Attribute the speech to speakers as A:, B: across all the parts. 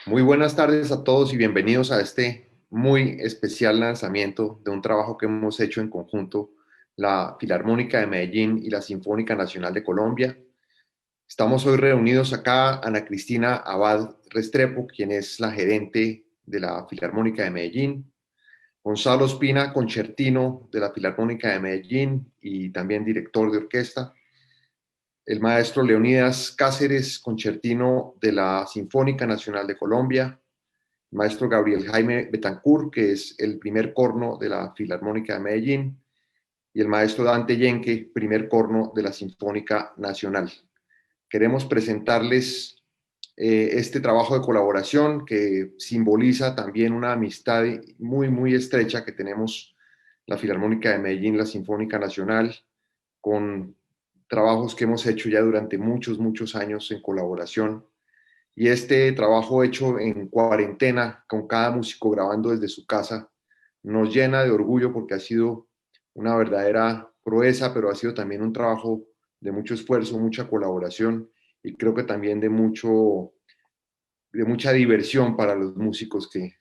A: Muy buenas tardes a todos y bienvenidos a este muy especial lanzamiento de un trabajo que hemos hecho en conjunto la Filarmónica de Medellín y la Sinfónica Nacional de Colombia. Estamos hoy reunidos acá, Ana Cristina Abad Restrepo, quien es la gerente de la Filarmónica de Medellín, Gonzalo Espina Concertino de la Filarmónica de Medellín y también director de orquesta, el maestro Leonidas Cáceres Concertino de la Sinfónica Nacional de Colombia, maestro Gabriel Jaime Betancourt, que es el primer corno de la Filarmónica de Medellín, y el maestro Dante Yenke, primer corno de la Sinfónica Nacional. Queremos presentarles este trabajo de colaboración que simboliza también una amistad muy estrecha que tenemos la Filarmónica de Medellín, la Sinfónica Nacional, con trabajos que hemos hecho ya durante muchos años en colaboración. Y este trabajo hecho en cuarentena, con cada músico grabando desde su casa, nos llena de orgullo porque ha sido una verdadera proeza, pero ha sido también un trabajo de mucho esfuerzo, mucha colaboración y creo que también de mucha diversión para los músicos que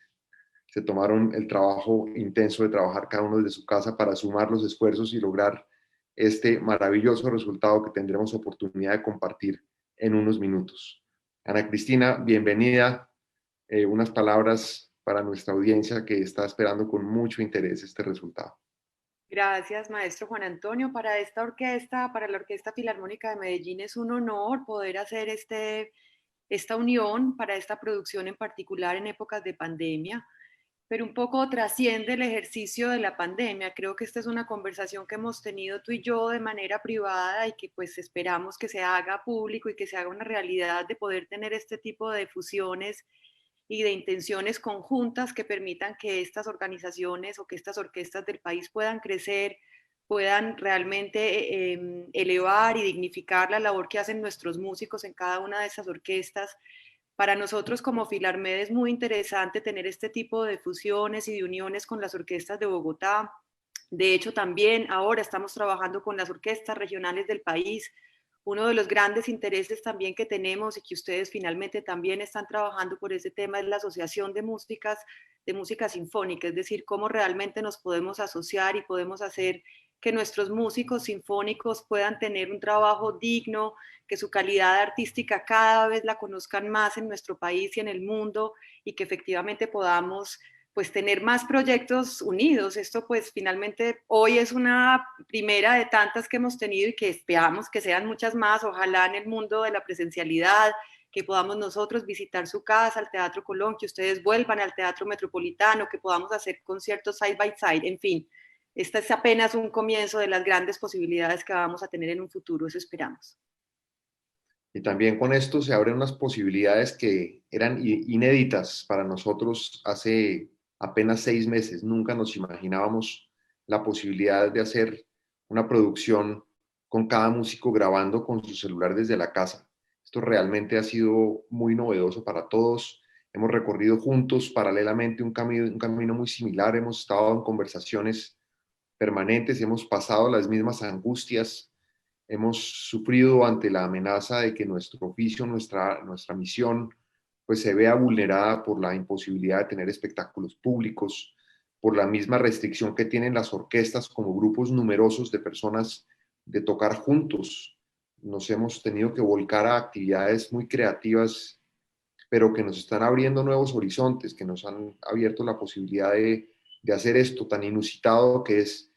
A: se tomaron el trabajo intenso de trabajar cada uno desde su casa para sumar los esfuerzos y lograr este maravilloso resultado que tendremos oportunidad de compartir en unos minutos. Ana Cristina, bienvenida. Unas palabras para nuestra audiencia que está esperando con mucho interés este resultado.
B: Gracias, maestro Juan Antonio. Para esta orquesta, para la Orquesta Filarmónica de Medellín, es un honor poder hacer esta unión para esta producción en particular en épocas de pandemia, pero un poco trasciende el ejercicio de la pandemia. Creo que esta es una conversación que hemos tenido tú y yo de manera privada y que pues esperamos que se haga público y que se haga una realidad de poder tener este tipo de fusiones y de intenciones conjuntas que permitan que estas organizaciones o que estas orquestas del país puedan crecer, puedan realmente elevar y dignificar la labor que hacen nuestros músicos en cada una de esas orquestas. Para nosotros como Filarmed es muy interesante tener este tipo de fusiones y de uniones con las orquestas de Bogotá. De hecho, también ahora estamos trabajando con las orquestas regionales del país. Uno de los grandes intereses también que tenemos y que ustedes finalmente también están trabajando por ese tema es la asociación de música sinfónica, es decir, cómo realmente nos podemos asociar y podemos hacer que nuestros músicos sinfónicos puedan tener un trabajo digno, que su calidad artística cada vez la conozcan más en nuestro país y en el mundo y que efectivamente podamos pues tener más proyectos unidos. Esto pues finalmente hoy es una primera de tantas que hemos tenido y que esperamos que sean muchas más, ojalá en el mundo de la presencialidad, que podamos nosotros visitar su casa, el Teatro Colón, que ustedes vuelvan al Teatro Metropolitano, que podamos hacer conciertos side by side, en fin. Esta es apenas un comienzo de las grandes posibilidades que vamos a tener en un futuro, eso esperamos.
A: Y también con esto se abren unas posibilidades que eran inéditas para nosotros hace apenas 6 meses. Nunca nos imaginábamos la posibilidad de hacer una producción con cada músico grabando con su celular desde la casa. Esto realmente ha sido muy novedoso para todos. Hemos recorrido juntos paralelamente un camino muy similar. Hemos estado en conversaciones permanentes, hemos pasado las mismas angustias, hemos sufrido ante la amenaza de que nuestro oficio, nuestra misión, pues se vea vulnerada por la imposibilidad de tener espectáculos públicos, por la misma restricción que tienen las orquestas como grupos numerosos de personas de tocar juntos. Nos hemos tenido que volcar a actividades muy creativas, pero que nos están abriendo nuevos horizontes, que nos han abierto la posibilidad de hacer esto tan inusitado que es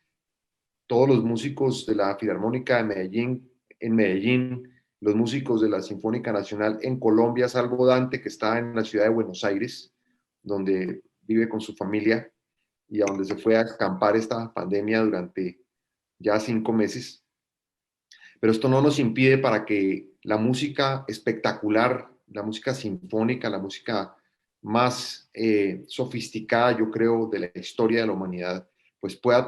A: todos los músicos de la Filarmónica de Medellín, en Medellín, los músicos de la Sinfónica Nacional en Colombia, salvo Dante, que está en la ciudad de Buenos Aires, donde vive con su familia y a donde se fue a acampar esta pandemia durante ya 5 meses. Pero esto no nos impide para que la música espectacular, la música sinfónica, la música más sofisticada, yo creo, de la historia de la humanidad, pues pueda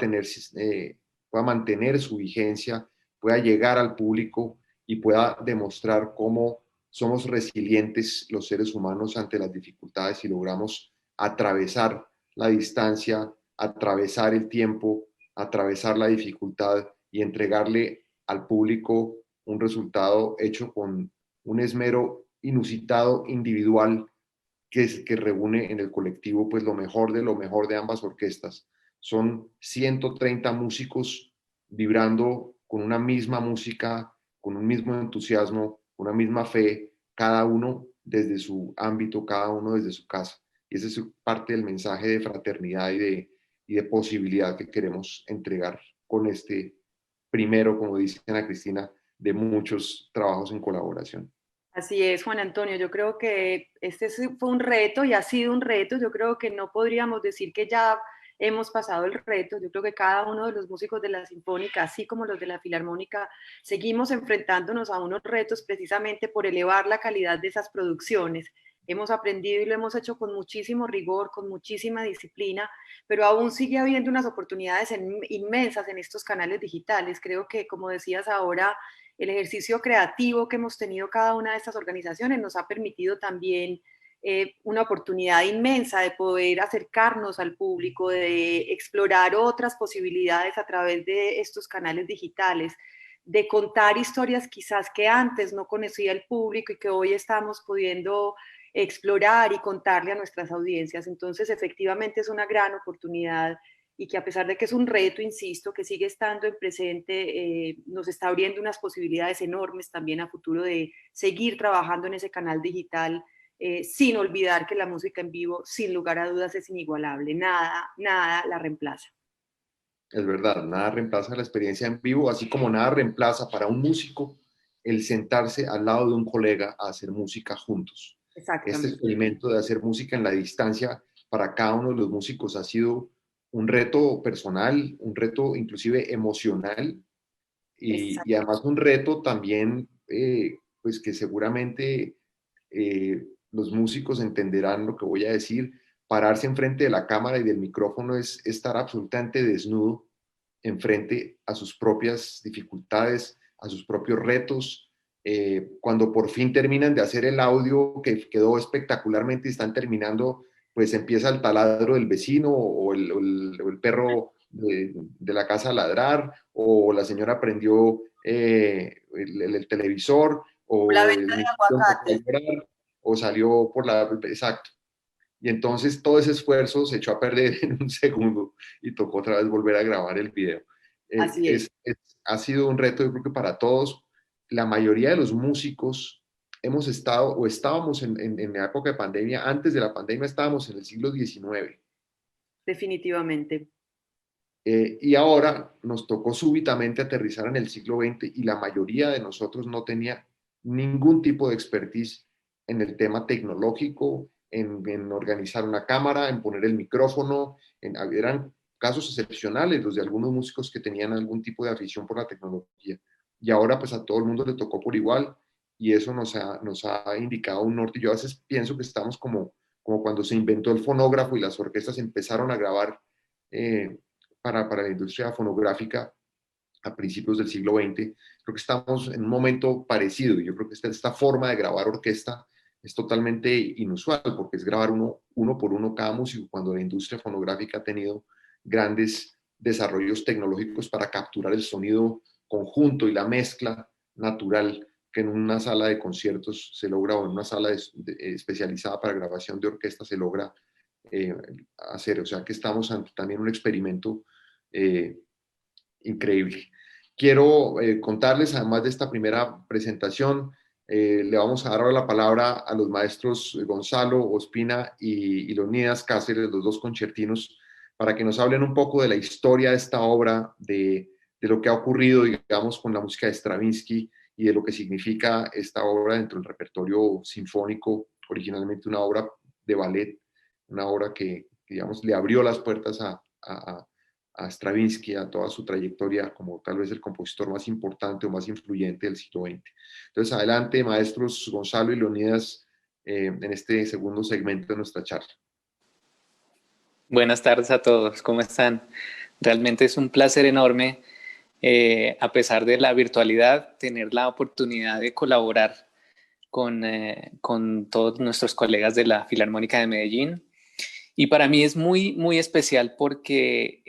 A: mantener su vigencia, pueda llegar al público y pueda demostrar cómo somos resilientes los seres humanos ante las dificultades y logramos atravesar la distancia, atravesar el tiempo, atravesar la dificultad y entregarle al público un resultado hecho con un esmero inusitado, individual, que reúne en el colectivo pues lo mejor de ambas orquestas. Son 130 músicos vibrando con una misma música, con un mismo entusiasmo, una misma fe, cada uno desde su ámbito, cada uno desde su casa. Y ese es parte del mensaje de fraternidad y de posibilidad que queremos entregar con este primero, como dice Ana Cristina, de muchos trabajos en colaboración.
B: Así es, Juan Antonio. Yo creo que fue un reto y ha sido un reto. Yo creo que no podríamos decir que ya hemos pasado el reto. Yo creo que cada uno de los músicos de la Sinfónica, así como los de la Filarmónica, seguimos enfrentándonos a unos retos precisamente por elevar la calidad de esas producciones. Hemos aprendido y lo hemos hecho con muchísimo rigor, con muchísima disciplina, pero aún sigue habiendo unas oportunidades inmensas en estos canales digitales. Creo que, como decías ahora, el ejercicio creativo que hemos tenido cada una de estas organizaciones nos ha permitido también una oportunidad inmensa de poder acercarnos al público, de explorar otras posibilidades a través de estos canales digitales, de contar historias quizás que antes no conocía el público y que hoy estamos pudiendo explorar y contarle a nuestras audiencias. Entonces, efectivamente es una gran oportunidad y que a pesar de que es un reto, insisto, que sigue estando en presente, nos está abriendo unas posibilidades enormes también a futuro de seguir trabajando en ese canal digital, sin olvidar que la música en vivo, sin lugar a dudas, es inigualable. Nada, nada la reemplaza.
A: Es verdad, nada reemplaza la experiencia en vivo, así como nada reemplaza para un músico el sentarse al lado de un colega a hacer música juntos. Este
B: Exactamente.
A: experimento de hacer música en la distancia para cada uno de los músicos ha sido un reto personal, un reto inclusive emocional y
B: Exacto.
A: además un reto también, pues que seguramente los músicos entenderán lo que voy a decir. Pararse enfrente de la cámara y del micrófono es estar absolutamente desnudo enfrente a sus propias dificultades, a sus propios retos. Cuando por fin terminan de hacer el audio que quedó espectacularmente y están terminando, pues empieza el taladro del vecino o el perro de la casa a ladrar, o la señora prendió el televisor,
B: La
A: o
B: venta
A: el
B: de
A: niño empezó a
B: aguacates.
A: llorar, o salió por la... Exacto. Y entonces todo ese esfuerzo se echó a perder en un segundo y tocó otra vez volver a grabar el video.
B: Así es.
A: Ha sido un reto, yo creo que para todos. La mayoría de los músicos hemos estado o estábamos en la época de pandemia, antes de la pandemia estábamos en el siglo XIX.
B: Definitivamente.
A: Y ahora nos tocó súbitamente aterrizar en el siglo XX y la mayoría de nosotros no tenía ningún tipo de expertise en el tema tecnológico, en organizar una cámara, en poner el micrófono. Eran casos excepcionales los de algunos músicos que tenían algún tipo de afición por la tecnología. Y ahora pues a todo el mundo le tocó por igual y eso nos ha indicado un norte. Yo a veces pienso que estamos como cuando se inventó el fonógrafo y las orquestas empezaron a grabar eh, para la industria fonográfica a principios del siglo XX. Creo que estamos en un momento parecido. Yo creo que esta forma de grabar orquesta es totalmente inusual porque es grabar uno por uno cada músico, cuando la industria fonográfica ha tenido grandes desarrollos tecnológicos para capturar el sonido conjunto y la mezcla natural que en una sala de conciertos se logra o en una sala especializada para grabación de orquesta se logra eh, hacer. O sea que estamos ante también un experimento eh, increíble. Quiero contarles, además de esta primera presentación, le vamos a dar ahora la palabra a los maestros Gonzalo Ospina y Leonidas Cáceres, los dos concertinos, para que nos hablen un poco de la historia de esta obra, de lo que ha ocurrido, digamos, con la música de Stravinsky y de lo que significa esta obra dentro del repertorio sinfónico, originalmente una obra de ballet, una obra que digamos, le abrió las puertas a Stravinsky, a toda su trayectoria como tal vez el compositor más importante o más influyente del siglo XX. Entonces, adelante, maestros Gonzalo y Leonidas, en este segundo segmento de nuestra charla.
C: Buenas tardes a todos, ¿cómo están? Realmente es un placer enorme, a pesar de la virtualidad, tener la oportunidad de colaborar con todos nuestros colegas de la Filarmónica de Medellín. Y para mí es muy, muy especial porque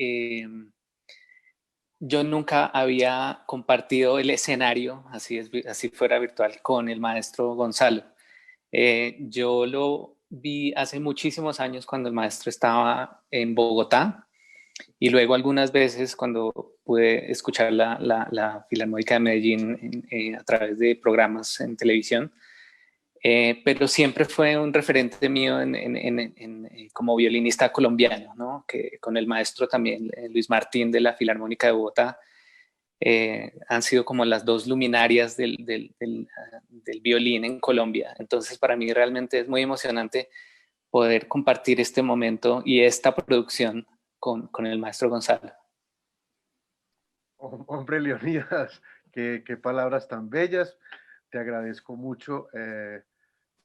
C: yo nunca había compartido el escenario, así fuera virtual, con el maestro Gonzalo. Yo lo vi hace muchísimos años cuando el maestro estaba en Bogotá y luego algunas veces cuando pude escuchar la Filarmónica de Medellín a través de programas en televisión. Pero siempre fue un referente mío como violinista colombiano, ¿no? Que con el maestro también, Luis Martín de la Filarmónica de Bogotá, han sido como las dos luminarias del violín en Colombia. Entonces para mí realmente es muy emocionante poder compartir este momento y esta producción con el maestro Gonzalo.
D: Hombre, Leonidas, qué palabras tan bellas. Te agradezco mucho.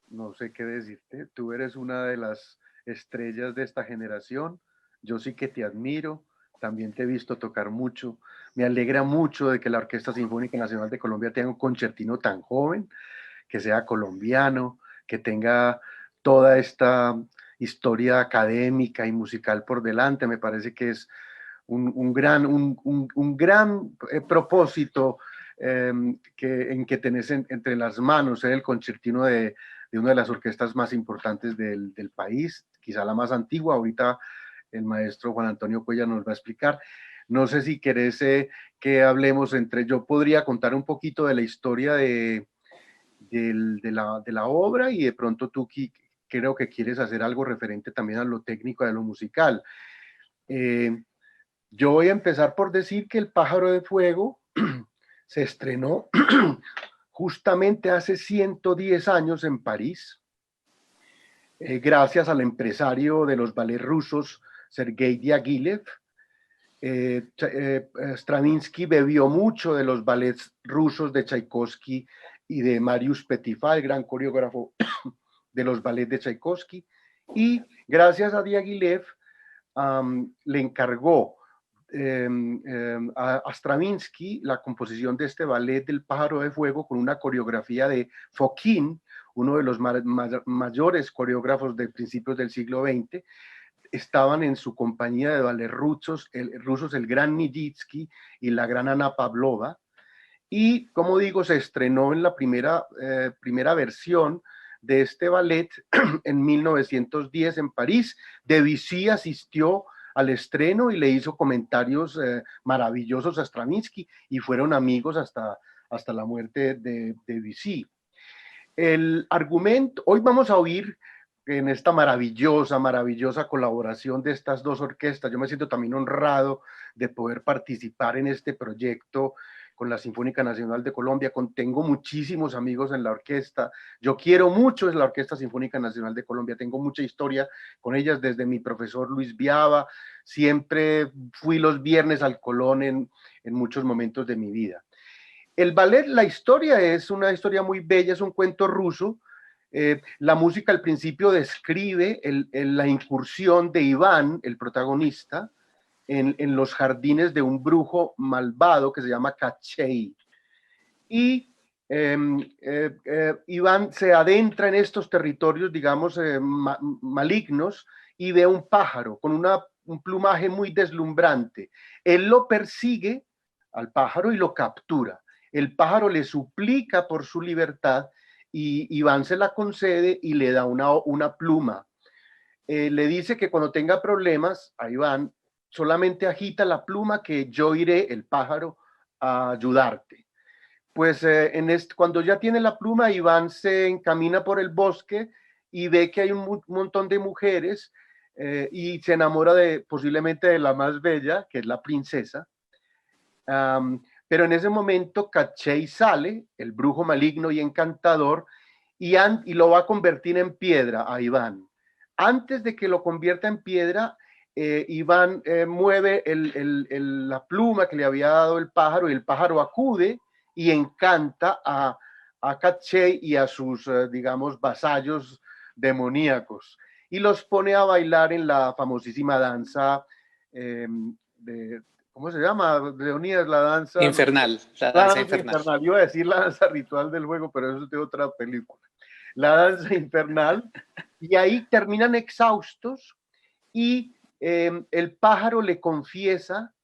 D: No sé qué decirte. Tú eres una de las estrellas de esta generación. Yo sí que te admiro. También te he visto tocar mucho. Me alegra mucho de que la Orquesta Sinfónica Nacional de Colombia tenga un concertino tan joven, que sea colombiano, que tenga toda esta historia académica y musical por delante. Me parece que es un gran propósito en que tenés entre las manos el concertino de una de las orquestas más importantes del país, quizá la más antigua. Ahorita el maestro Juan Antonio Cuellar nos va a explicar. No sé si querés que hablemos yo podría contar un poquito de la historia de la obra y de pronto tú creo que quieres hacer algo referente también a lo técnico, a lo musical. Yo voy a empezar por decir que El Pájaro de Fuego se estrenó justamente hace 110 años en París, gracias al empresario de los ballets rusos, Sergei Diaghilev. Stravinsky bebió mucho de los ballets rusos de Tchaikovsky y de Marius Petipa, el gran coreógrafo de los ballets de Tchaikovsky, y gracias a Diaghilev le encargó a Stravinsky la composición de este ballet del Pájaro de Fuego con una coreografía de Fokine, uno de los mayores coreógrafos de principios del siglo XX. Estaban en su compañía de ballet rusos el gran Nijitsky y la gran Ana Pavlova. Y, como digo, se estrenó en la primera versión de este ballet en 1910 en París. Debussy asistió al estreno y le hizo comentarios maravillosos a Stravinsky y fueron amigos hasta la muerte de Debussy. El argumento, hoy vamos a oír en esta maravillosa colaboración de estas dos orquestas. Yo me siento también honrado de poder participar en este proyecto con la Sinfónica Nacional de Colombia. Tengo muchísimos amigos en la orquesta. Yo quiero mucho la Orquesta Sinfónica Nacional de Colombia. Tengo mucha historia con ellas desde mi profesor Luis Viava. Siempre fui los viernes al Colón en muchos momentos de mi vida. El ballet, la historia es una historia muy bella, es un cuento ruso. La música al principio describe la incursión de Iván, el protagonista, en los jardines de un brujo malvado que se llama Kachei. Y Iván se adentra en estos territorios, digamos, malignos, y ve un pájaro con un plumaje muy deslumbrante. Él lo persigue al pájaro y lo captura. El pájaro le suplica por su libertad y Iván se la concede y le da una pluma. Le dice que cuando tenga problemas a Iván, solamente agita la pluma que yo iré, el pájaro, a ayudarte. Pues cuando ya tiene la pluma, Iván se encamina por el bosque y ve que hay un montón de mujeres y se enamora posiblemente de la más bella, que es la princesa. Pero en ese momento Kachei sale, el brujo maligno y encantador, y lo va a convertir en piedra a Iván. Antes de que lo convierta en piedra, Iván mueve la pluma que le había dado el pájaro, y el pájaro acude y encanta a Kachei y a sus, digamos, vasallos demoníacos, y los pone a bailar en la famosísima danza ¿cómo se llama, Leonidas? La danza
C: infernal. La danza infernal.
D: Yo iba a decir la danza ritual del juego, pero eso es de otra película. La danza infernal. Y ahí terminan exhaustos y el pájaro le confiesa,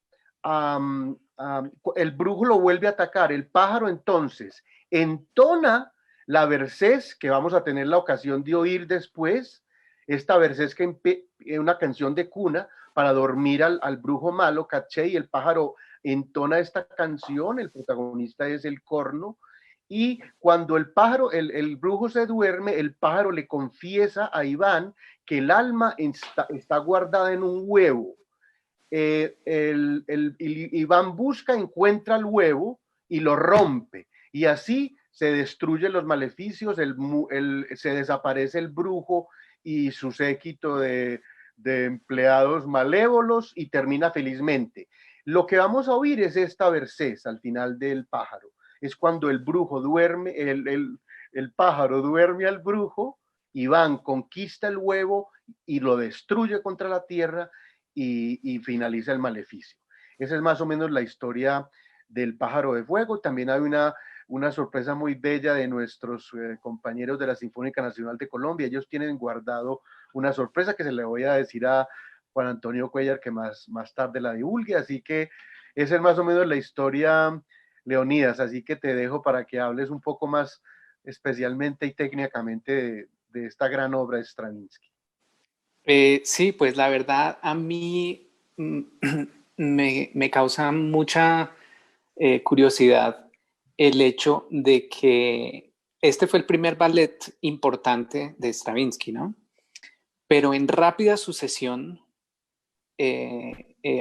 D: el brujo lo vuelve a atacar. El pájaro entonces entona la versés que vamos a tener la ocasión de oír después, esta versesca es una canción de cuna para dormir al brujo malo, caché, y el pájaro entona esta canción, el protagonista es el corno, y cuando el brujo se duerme, el pájaro le confiesa a Iván que el alma está guardada en un huevo. Iván busca, encuentra el huevo y lo rompe, y así se destruyen los maleficios, se desaparece el brujo y su séquito de empleados malévolos y termina felizmente. Lo que vamos a oír es esta versés al final del pájaro. Es cuando el brujo duerme, el pájaro duerme al brujo, Iván conquista el huevo y lo destruye contra la tierra y finaliza el maleficio. Esa es más o menos la historia del pájaro de fuego. También hay una sorpresa muy bella de nuestros compañeros de la Sinfónica Nacional de Colombia. Ellos tienen guardado una sorpresa que se le voy a decir a Juan Antonio Cuellar que más tarde la divulgue. Así que esa es más o menos la historia, Leonidas. Así que te dejo para que hables un poco más especialmente y técnicamente de esta gran obra de Stravinsky.
C: Sí, pues la verdad a mí me causa mucha curiosidad el hecho de que este fue el primer ballet importante de Stravinsky, ¿no? Pero en rápida sucesión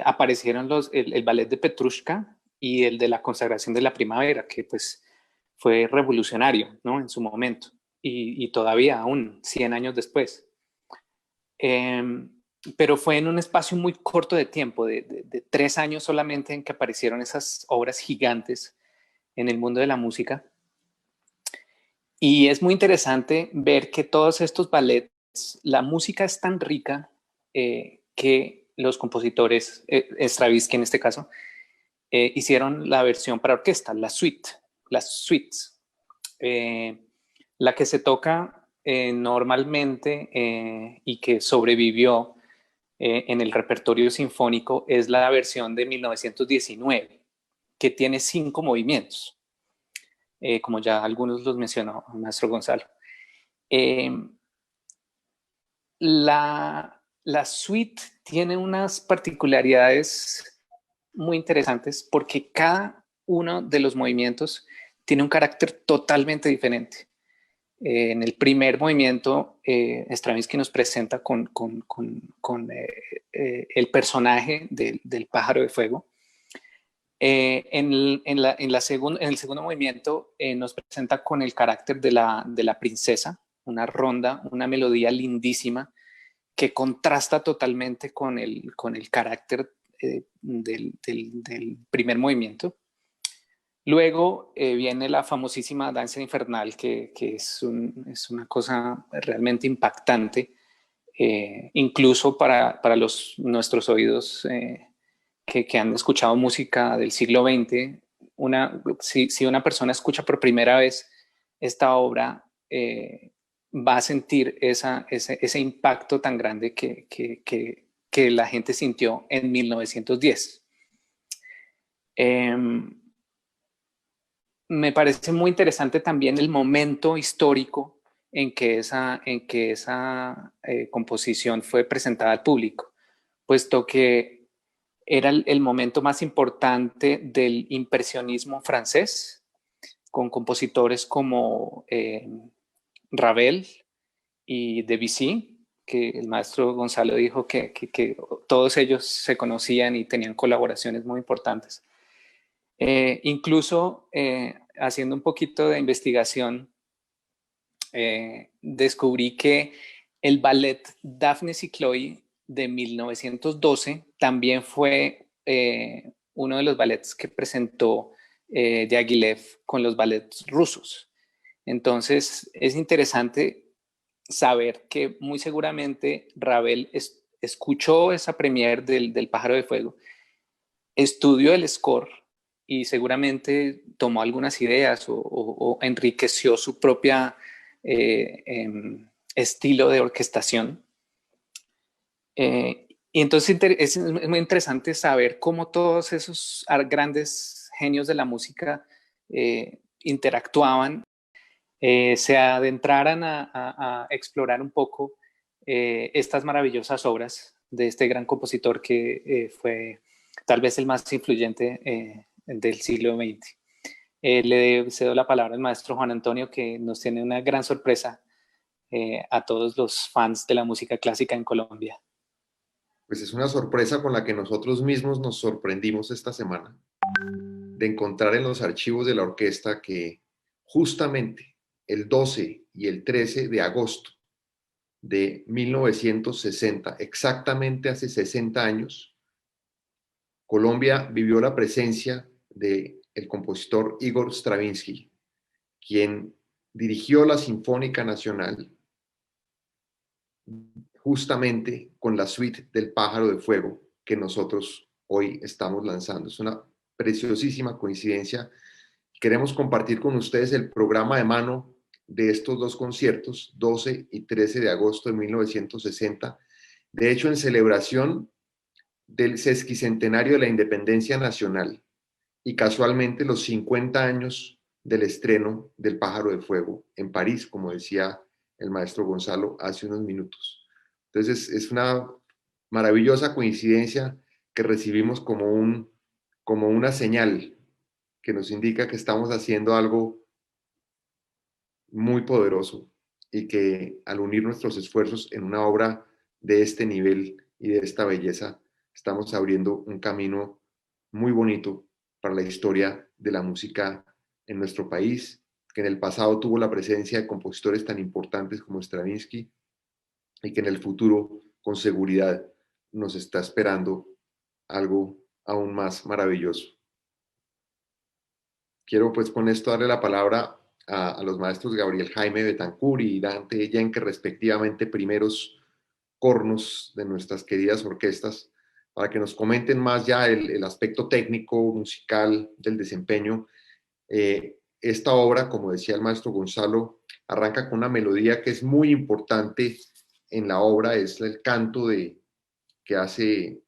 C: aparecieron el ballet de Petrushka y el de la consagración de la primavera, que pues fue revolucionario, ¿no? En su momento y todavía aún 100 años después. Pero fue en un espacio muy corto de tiempo, de 3 años solamente, en que aparecieron esas obras gigantes en el mundo de la música. Y es muy interesante ver que todos estos ballets, la música es tan rica que los compositores, Stravinsky en este caso, hicieron la versión para orquesta, las suites. La que se toca normalmente y que sobrevivió en el repertorio sinfónico es la versión de 1919, que tiene 5 movimientos, como ya algunos los mencionó el maestro Gonzalo. La suite tiene unas particularidades muy interesantes porque cada uno de los movimientos tiene un carácter totalmente diferente. En el primer movimiento, Stravinsky nos presenta con el personaje del pájaro de fuego. En el segundo movimiento nos presenta con el carácter de la princesa, una ronda, una melodía lindísima que contrasta totalmente con el carácter del primer movimiento. Luego viene la famosísima danza infernal, que es una cosa realmente impactante, incluso para nuestros oídos que han escuchado música del siglo XX. Si una persona escucha por primera vez esta obra, va a sentir ese impacto tan grande que la gente sintió en 1910. Me parece muy interesante también el momento histórico en que esa composición fue presentada al público, puesto que era el momento más importante del impresionismo francés, con compositores como Ravel y Debussy, que el maestro Gonzalo dijo que todos ellos se conocían y tenían colaboraciones muy importantes. Incluso haciendo un poquito de investigación, descubrí que el ballet Daphnis y Chloe de 1912 también fue uno de los ballets que presentó Diaghilev con los ballets rusos. Entonces es interesante saber que muy seguramente Ravel escuchó esa premiere del Pájaro de Fuego, estudió el score y seguramente tomó algunas ideas o enriqueció su propia estilo de orquestación. Y entonces es muy interesante saber cómo todos esos grandes genios de la música interactuaban, se adentraran a explorar un poco estas maravillosas obras de este gran compositor que fue tal vez el más influyente del siglo XX. Le cedo la palabra al maestro Juan Antonio, que nos tiene una gran sorpresa a todos los fans de la música clásica en Colombia.
A: Pues es una sorpresa con la que nosotros mismos nos sorprendimos esta semana, de encontrar en los archivos de la orquesta que justamente el 12 y el 13 de agosto de 1960, exactamente hace 60 años, Colombia vivió la presencia del compositor Igor Stravinsky, quien dirigió la Sinfónica Nacional justamente con la suite del Pájaro de Fuego que nosotros hoy estamos lanzando. Es una preciosísima coincidencia. Queremos compartir con ustedes el programa de mano de estos dos conciertos, 12 y 13 de agosto de 1960. De hecho, en celebración del sesquicentenario de la Independencia Nacional y casualmente los 50 años del estreno del Pájaro de Fuego en París, como decía el maestro Gonzalo hace unos minutos. Entonces es una maravillosa coincidencia que recibimos como una señal que nos indica que estamos haciendo algo muy poderoso y que al unir nuestros esfuerzos en una obra de este nivel y de esta belleza, estamos abriendo un camino muy bonito para la historia de la música en nuestro país, que en el pasado tuvo la presencia de compositores tan importantes como Stravinsky y que en el futuro, con seguridad, nos está esperando algo aún más maravilloso. Quiero pues con esto darle la palabra a los maestros Gabriel Jaime Betancur y Dante Yenke, respectivamente primeros cornos de nuestras queridas orquestas, para que nos comenten más ya el aspecto técnico, musical del desempeño. Esta obra, como decía el maestro Gonzalo, arranca con una melodía que es muy importante en la obra, es el canto que hace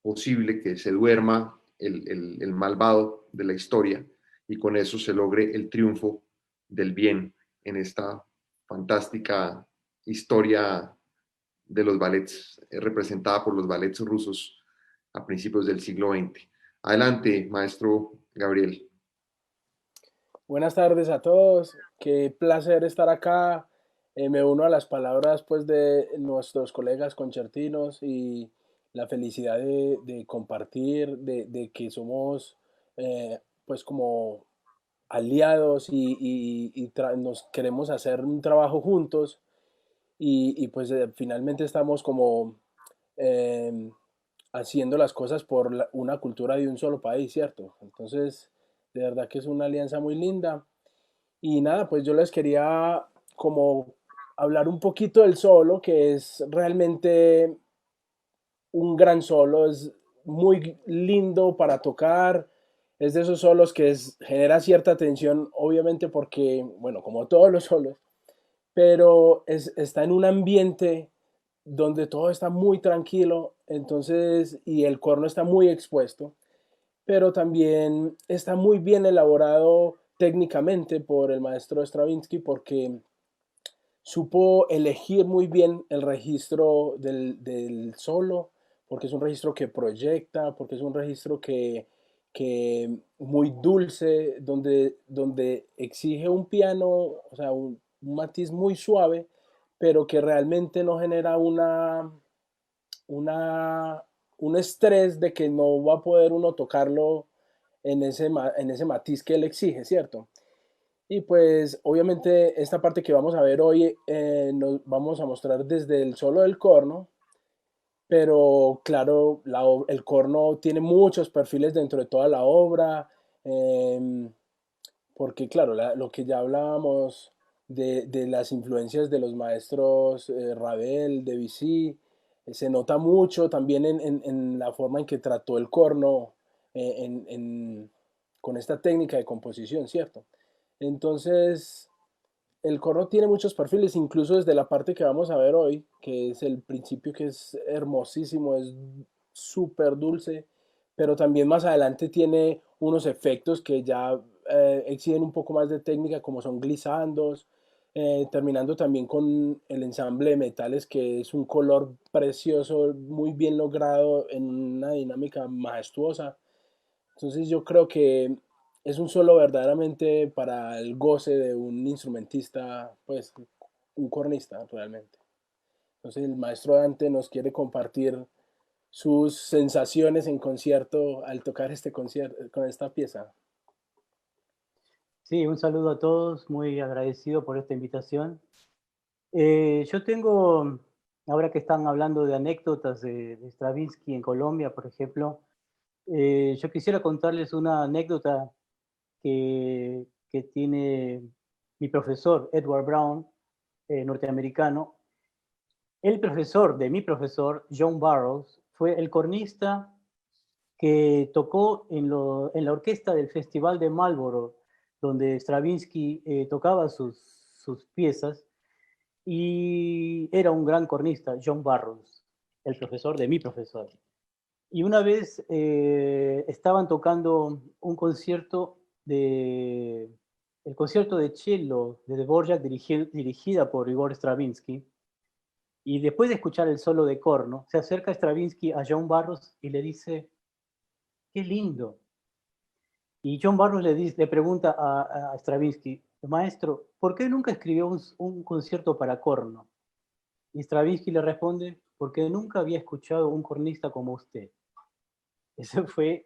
A: posible que se duerma el malvado de la historia y con eso se logre el triunfo del bien en esta fantástica historia de los ballets, representada por los ballets rusos a principios del siglo XX. Adelante, maestro Gabriel.
E: Buenas tardes a todos, qué placer estar acá. Me uno a las palabras pues de nuestros colegas concertinos y la felicidad de compartir, de que somos pues como aliados y nos queremos hacer un trabajo juntos y pues finalmente estamos como eh, haciendo las cosas por una cultura de un solo país, ¿cierto? Entonces, de verdad que es una alianza muy linda. Y nada, pues yo les quería como hablar un poquito del solo, que es realmente un gran solo, es muy lindo para tocar, es de esos solos que genera cierta tensión, obviamente porque, bueno, como todos los solos, pero está en un ambiente donde todo está muy tranquilo, entonces, y el corno está muy expuesto, pero también está muy bien elaborado técnicamente por el maestro Stravinsky porque supo elegir muy bien el registro del solo, porque es un registro que proyecta, porque es un registro que muy dulce, donde exige un piano, o sea, un matiz muy suave, pero que realmente no genera una, un estrés de que no va a poder uno tocarlo en ese matiz que él exige, ¿cierto? Y pues obviamente esta parte que vamos a ver hoy nos vamos a mostrar desde el solo del corno, pero claro, el corno tiene muchos perfiles dentro de toda la obra, eh, porque claro, lo que ya hablábamos de las influencias de los maestros Ravel, Debussy, se nota mucho también en la forma en que trató el corno con esta técnica de composición, ¿cierto? Entonces, el corno tiene muchos perfiles, incluso desde la parte que vamos a ver hoy, que es el principio que es hermosísimo, es súper dulce, pero también más adelante tiene unos efectos que ya exigen un poco más de técnica, como son glissandos, terminando también con el ensamble de metales, que es un color precioso, muy bien logrado en una dinámica majestuosa. Entonces yo creo que es un solo verdaderamente para el goce de un instrumentista, pues un cornista realmente. Entonces el maestro Dante nos quiere compartir sus sensaciones en concierto al tocar este concierto con esta pieza.
F: Sí, un saludo a todos, muy agradecido por esta invitación. Yo tengo, ahora que están hablando de anécdotas de Stravinsky en Colombia, por ejemplo, yo quisiera contarles una anécdota que tiene mi profesor, Edward Brown, norteamericano. El profesor de mi profesor, John Barrows, fue el cornista que tocó en la orquesta del Festival de Marlborough, donde Stravinsky tocaba sus piezas, y era un gran cornista, John Barrows, el profesor de mi profesor. Y una vez estaban tocando un concierto el concierto de cello de Dvorak dirigida por Igor Stravinsky, y después de escuchar el solo de corno, se acerca Stravinsky a John Barrows y le dice, qué lindo. Y John Barrows le pregunta a Stravinsky, maestro, ¿por qué nunca escribió un concierto para corno? Y Stravinsky le responde, porque nunca había escuchado un cornista como usted. Ese fue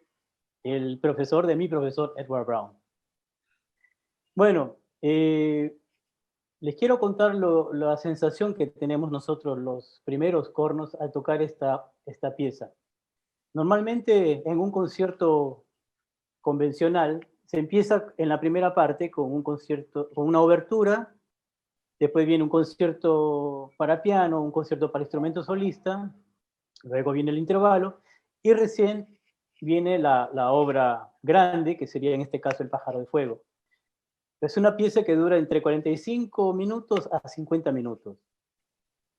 F: el profesor de mi profesor, Edward Brown. Bueno, les quiero contar la sensación que tenemos nosotros los primeros cornos al tocar esta pieza. Normalmente en un concierto convencional se empieza en la primera parte con una obertura, después viene un concierto para piano, un concierto para instrumento solista, luego viene el intervalo y recién viene la obra grande, que sería en este caso El pájaro de fuego. Es una pieza que dura entre 45 minutos a 50 minutos.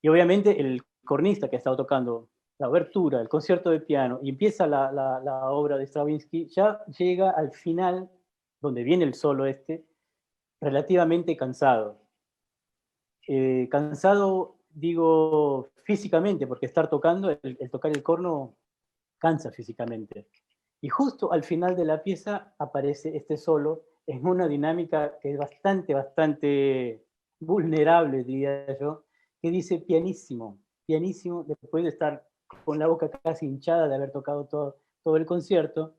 F: Y obviamente el cornista que ha estado tocando la abertura, el concierto de piano, y empieza la obra de Stravinsky, ya llega al final, donde viene el solo relativamente cansado. Cansado, digo, físicamente, porque estar tocando, el tocar el corno cansa físicamente. Y justo al final de la pieza aparece este solo en una dinámica que es bastante vulnerable, diría yo, que dice pianísimo, pianísimo, después de estar con la boca casi hinchada de haber tocado todo el concierto.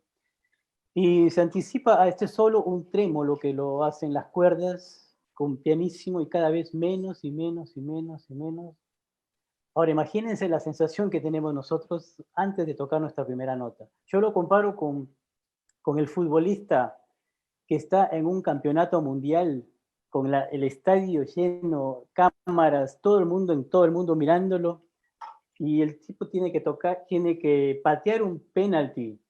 F: Y se anticipa a este solo un trémolo que lo hacen las cuerdas con pianísimo y cada vez menos y menos y menos y menos. Ahora, imagínense la sensación que tenemos nosotros antes de tocar nuestra primera nota. Yo lo comparo con el futbolista que está en un campeonato mundial con el estadio lleno, cámaras, todo el mundo mirándolo, y el tipo tiene que patear un penalti.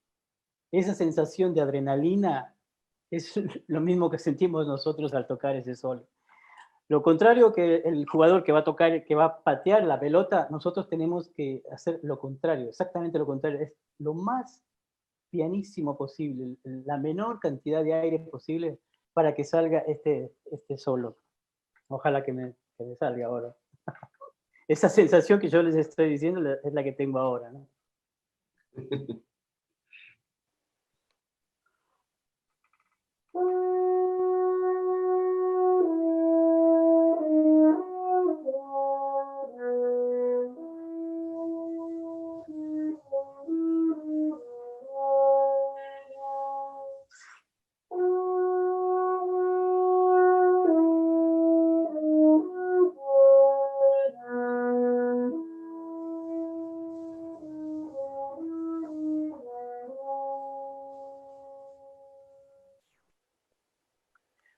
F: Esa sensación de adrenalina es lo mismo que sentimos nosotros al tocar ese solo. Lo contrario que el jugador que va a tocar, que va a patear la pelota, nosotros tenemos que hacer lo contrario, exactamente lo contrario, es lo más pianísimo posible, la menor cantidad de aire posible para que salga este solo. Ojalá que me salga ahora. Esa sensación que yo les estoy diciendo es la que tengo ahora, ¿no?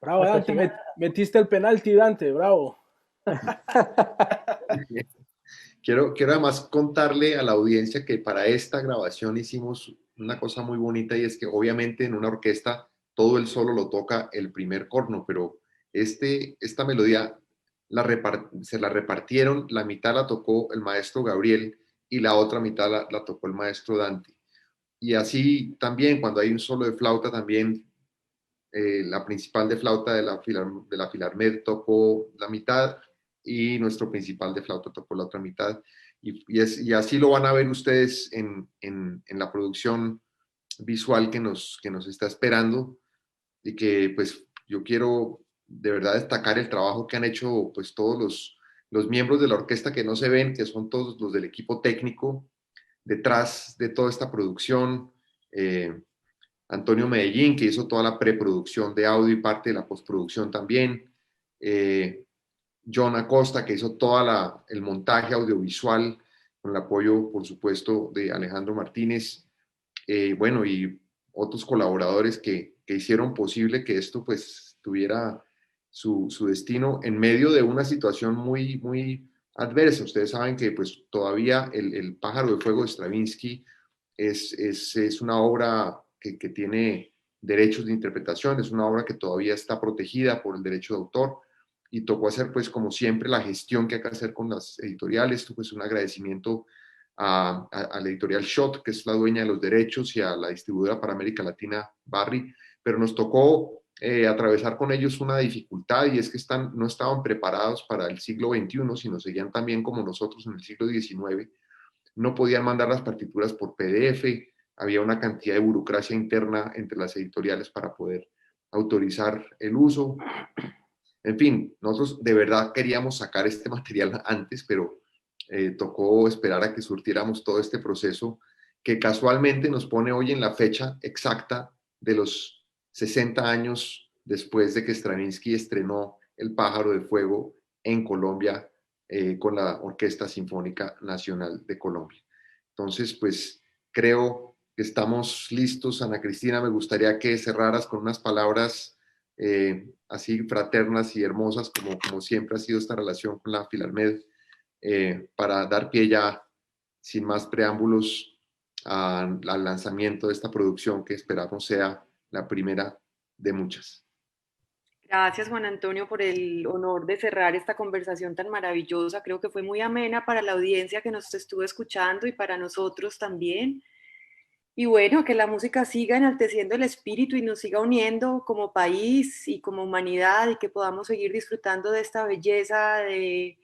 E: Bravo, Dante, metiste el penalti, Dante, bravo.
A: Quiero además contarle a la audiencia que para esta grabación hicimos una cosa muy bonita, y es que obviamente en una orquesta todo el solo lo toca el primer corno, pero esta melodía se la repartieron, la mitad la tocó el maestro Gabriel y la otra mitad la tocó el maestro Dante. Y así también cuando hay un solo de flauta también la principal de flauta de la Filarmed tocó la mitad y nuestro principal de flauta tocó la otra mitad. Y así lo van a ver ustedes en la producción visual que nos está esperando, y que pues yo quiero de verdad destacar el trabajo que han hecho pues todos los miembros de la orquesta que no se ven, que son todos los del equipo técnico detrás de toda esta producción. Antonio Medellín, que hizo toda la preproducción de audio y parte de la postproducción también. John Acosta, que hizo todo el montaje audiovisual, con el apoyo, por supuesto, de Alejandro Martínez. Bueno, y otros colaboradores que hicieron posible que esto pues tuviera su destino en medio de una situación muy, muy adversa. Ustedes saben que pues todavía el Pájaro de Fuego de Stravinsky es una obra que tiene derechos de interpretación, es una obra que todavía está protegida por el derecho de autor, y tocó hacer pues como siempre la gestión que hay que hacer con las editoriales. Esto pues un agradecimiento a la editorial Schott, que es la dueña de los derechos, y a la distribuidora para América Latina, Barry, pero nos tocó atravesar con ellos una dificultad, y es que no estaban preparados para el siglo XXI, sino seguían también como nosotros en el siglo XIX. No podían mandar las partituras por PDF, había una cantidad de burocracia interna entre las editoriales para poder autorizar el uso. En fin, nosotros de verdad queríamos sacar este material antes, pero tocó esperar a que surtiéramos todo este proceso, que casualmente nos pone hoy en la fecha exacta de los 60 años después de que Stravinsky estrenó El Pájaro de Fuego en Colombia, con la Orquesta Sinfónica Nacional de Colombia. Entonces, pues creo que estamos listos. Ana Cristina, me gustaría que cerraras con unas palabras así fraternas y hermosas, como siempre ha sido esta relación con la Filarmed, para dar pie ya, sin más preámbulos, al lanzamiento de esta producción que esperamos sea la primera de muchas.
B: Gracias, Juan Antonio, por el honor de cerrar esta conversación tan maravillosa. Creo que fue muy amena para la audiencia que nos estuvo escuchando y para nosotros también. Y bueno, que la música siga enalteciendo el espíritu y nos siga uniendo como país y como humanidad, y que podamos seguir disfrutando de esta belleza de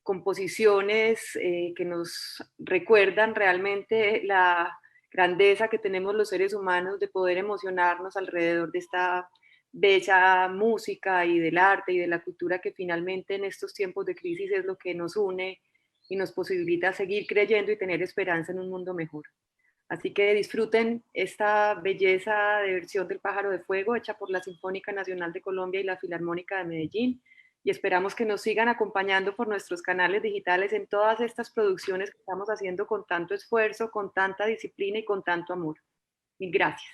B: composiciones que nos recuerdan realmente la grandeza que tenemos los seres humanos de poder emocionarnos alrededor de esta bella música y del arte y de la cultura, que finalmente en estos tiempos de crisis es lo que nos une y nos posibilita seguir creyendo y tener esperanza en un mundo mejor. Así que disfruten esta belleza de versión del Pájaro de Fuego hecha por la Sinfónica Nacional de Colombia y la Filarmónica de Medellín, y esperamos que nos sigan acompañando por nuestros canales digitales en todas estas producciones que estamos haciendo con tanto esfuerzo, con tanta disciplina y con tanto amor. Mil gracias.